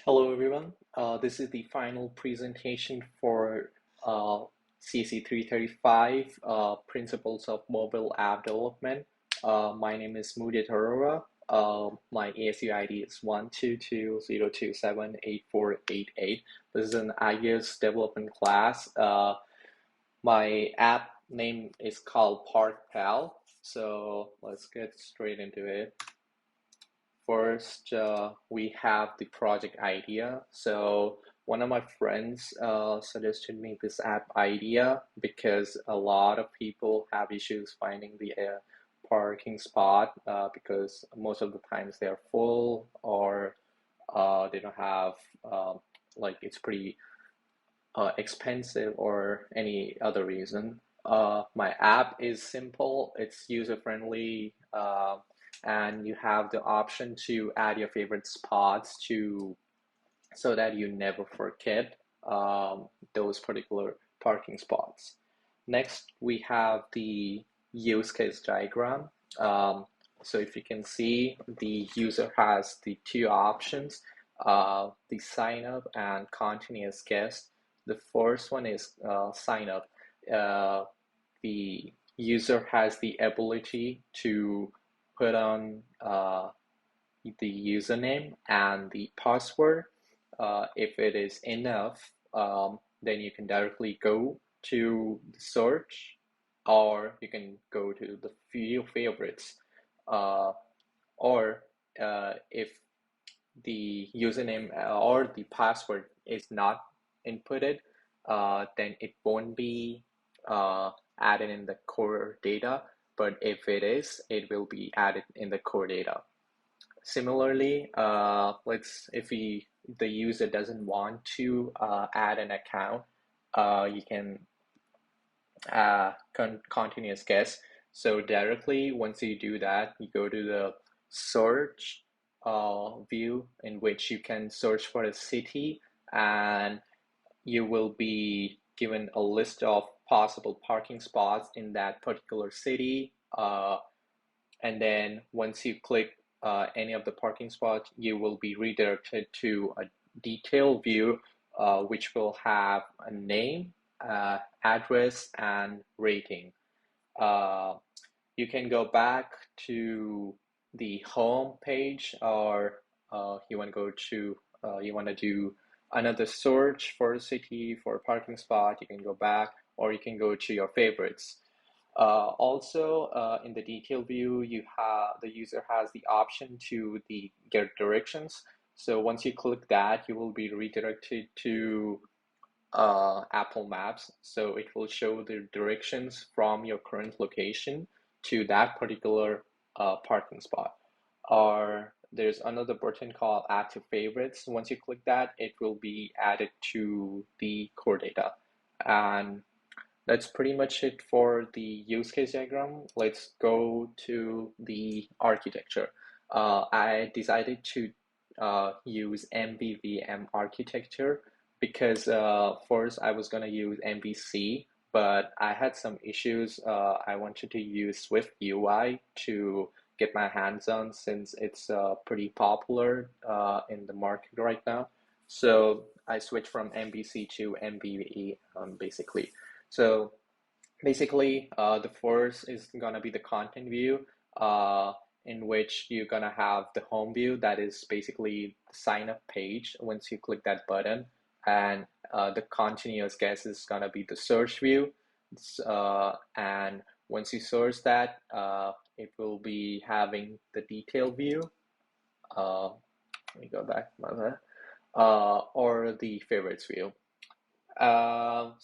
Hello everyone. This is the final presentation for CSE 335 Principles of Mobile App Development. My name is Mudit Arora. My ASU ID is 12202784888. This is an iOS development class. My app name is called ParkPal. So let's get straight into it. First, we have the project idea. So one of my friends suggested me this app idea because a lot of people have issues finding the parking spot because most of the times they are full or they don't have like it's pretty expensive or any other reason. My app is simple, it's user friendly, and you have the option to add your favorite spots to so that you never forget those particular parking spots. Next, we have the use case diagram. Um, so if you can see, the user has the two options, the sign up and continuous guest. The first one is sign up. Uh, the user has the ability to put on the username and the password. If it is enough, then you can directly go to the search or you can go to the view favorites. Uh, or if the username or the password is not inputted, then it won't be added in the core data. But if it is, it will be added in the core data. Similarly, if the user doesn't want to add an account, you can continuous guess. So directly, once you do that, you go to the search view in which you can search for a city, and you will be given a list of possible parking spots in that particular city. And then once you click any of the parking spots, you will be redirected to a detailed view, which will have a name, address, and rating. Uh, you can go back to the home page, or you want to do another search for a city for a parking spot. You can go back, or you can go to your favorites. Also, in the detail view, the user has the option to get directions. So once you click that, you will be redirected to Apple Maps. So it will show the directions from your current location to that particular parking spot. Or there's another button called Add to Favorites. Once you click that, it will be added to the core data. And that's pretty much it for the use case diagram. Let's go to the architecture. I decided to use MVVM architecture because first I was gonna use MVC, but I had some issues. I wanted to use Swift UI to get my hands on since it's pretty popular in the market right now. So I switched from MVC to MVE basically. So basically, the first is gonna be the content view, in which you're gonna have the home view that is basically the sign up page once you click that button, and the continuous guess is gonna be the search view, and once you search that, it will be having the detail view. Let me go back, or the favorites view. So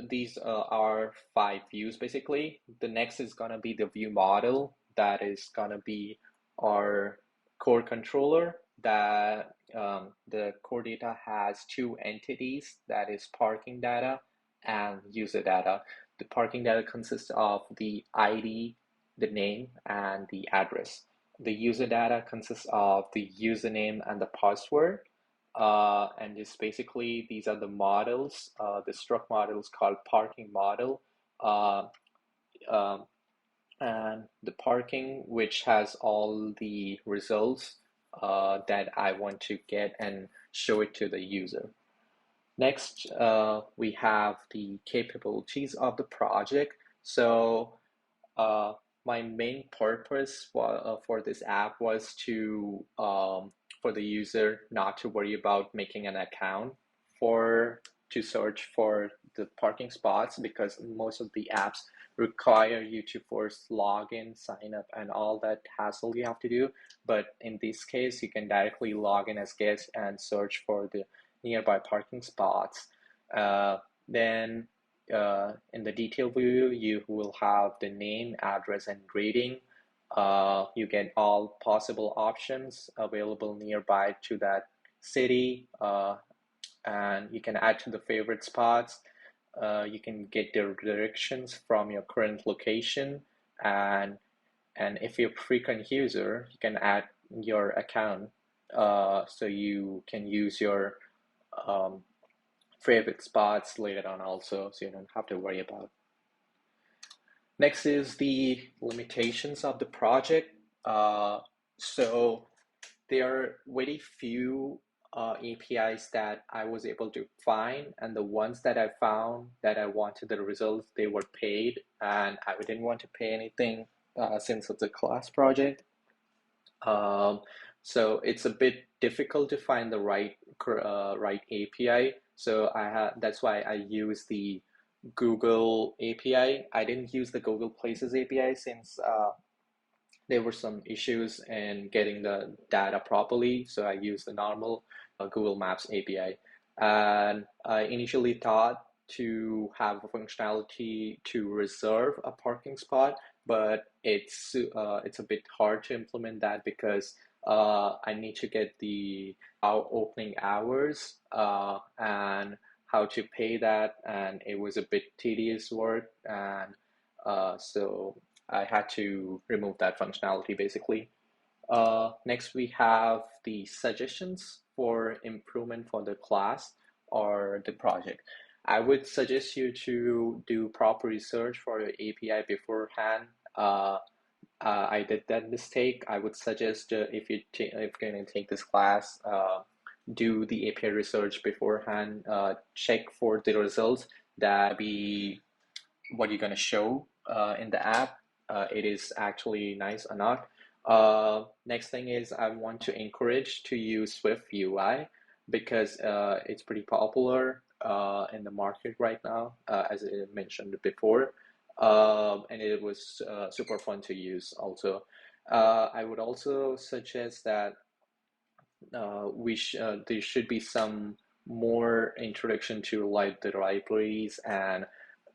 these are five views basically. The next is gonna be the view model. That is gonna be our core controller. That the core data has two entities. That is parking data and user data. The parking data consists of the ID, the name, and the address. The user data consists of the username and the password. And just basically, these are the models. The struct model is called parking model. Uh, um, and the parking, which has all the results that I want to get and show it to the user. Next, we have the capabilities of the project. So uh, my main purpose for this app was to for the user not to worry about making an account for to search for the parking spots, because most of the apps require you to first log in, sign up, and all that hassle you have to do. But in this case, you can directly log in as guest and search for the nearby parking spots. Then in the detail view, you will have the name, address, and rating. You get all possible options available nearby to that city, and you can add to the favorite spots. You can get the directions from your current location, and if you're a frequent user, you can add your account, so you can use your um, favorite spots later on also, so you don't have to worry about. Next is the limitations of the project. So there are very few APIs that I was able to find, and the ones that I found that I wanted the results, they were paid, and I didn't want to pay anything since it's a class project. Um, so it's a bit difficult to find the right API. So that's why I use the Google API. I didn't use the Google Places API since there were some issues in getting the data properly. So I used the normal Google Maps API. And I initially thought to have a functionality to reserve a parking spot, but it's a bit hard to implement that because I need to get the our opening hours and how to pay that, and it was a bit tedious work, and so I had to remove that functionality basically. Next, we have the suggestions for improvement for the class or the project. I would suggest you to do proper research for your API beforehand. I did that mistake. I would suggest if you're going to take this class, do the API research beforehand. Check for the results that be what you're going to show in the app. It is actually nice or not. Next thing is I want to encourage to use Swift UI because it's pretty popular in the market right now, as I mentioned before. And it was super fun to use also. I would also suggest that there should be some more introduction to like the libraries and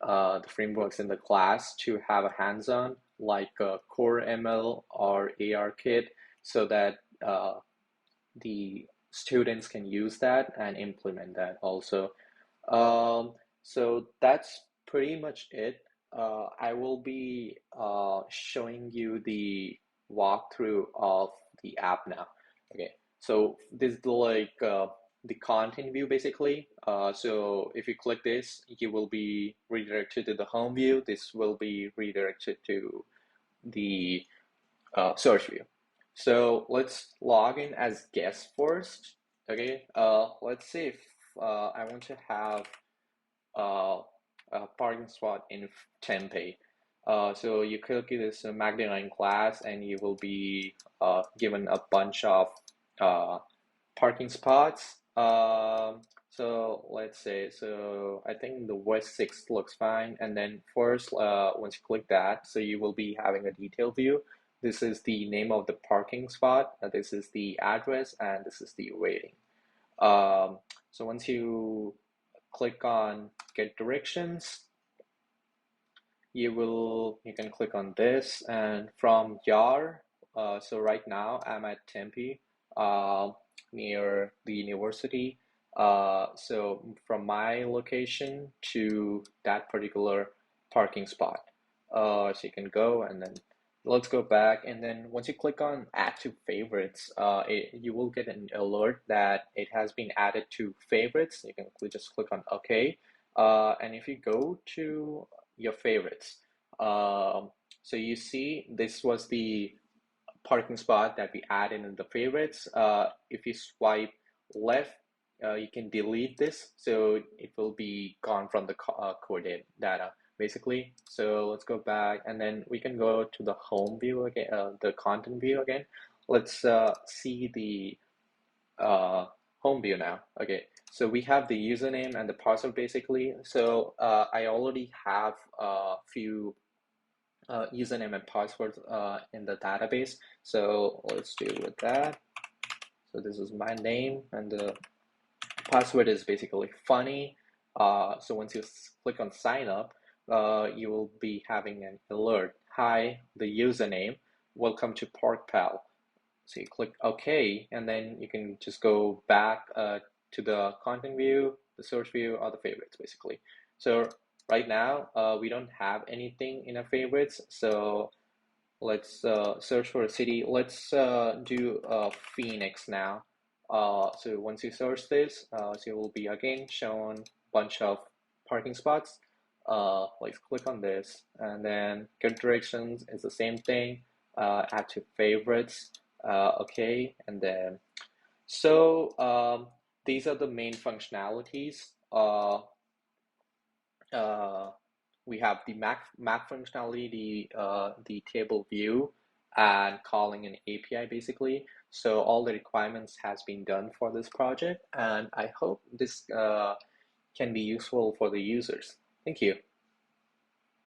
the frameworks in the class to have a hands-on like Core ML or ARKit, so that the students can use that and implement that also. So that's pretty much it. I will be showing you the walkthrough of the app now. Okay, so this is like the content view basically. So if you click this, you will be redirected to the home view. This will be redirected to the search view. So let's log in as guest first. Okay, let's see if I want to have uh, a parking spot in Tempe. So you click this Magdalene class and you will be given a bunch of uh, parking spots. So let's say, so I think the West 6 looks fine. And then first, once you click that, so you will be having a detail view. This is the name of the parking spot. This is the address, and this is the rating. So once you click on get directions, you can click on this, and from Yar, so right now I'm at Tempe, near the university. So from my location to that particular parking spot. So you can go, and then let's go back, and then once you click on add to favorites, you will get an alert that it has been added to favorites. You can just click on OK. And if you go to your favorites, so you see this was the parking spot that we added in the favorites. If you swipe left, you can delete this, so it will be gone from the coordinate data basically. So let's go back, and then we can go to the home view again, the content view again. Let's see the home view now. Okay, so we have the username and the password basically. So I already have a few username and passwords in the database. So let's do with that. So this is my name, and the password is basically funny. So once you click on sign up, you will be having an alert. Hi, the username. Welcome to ParkPal. So you click OK, and then you can just go back to the content view, the search view, or the favorites basically. So right now, we don't have anything in our favorites. So let's search for a city. Let's do Phoenix now. So once you search this, so you will be again shown a bunch of parking spots. Let's click on this, and then get directions is the same thing. Add to favorites. Okay, and then these are the main functionalities. Uh, we have the map functionality, the table view, and calling an API basically. So all the requirements has been done for this project, and I hope this can be useful for the users. Thank you.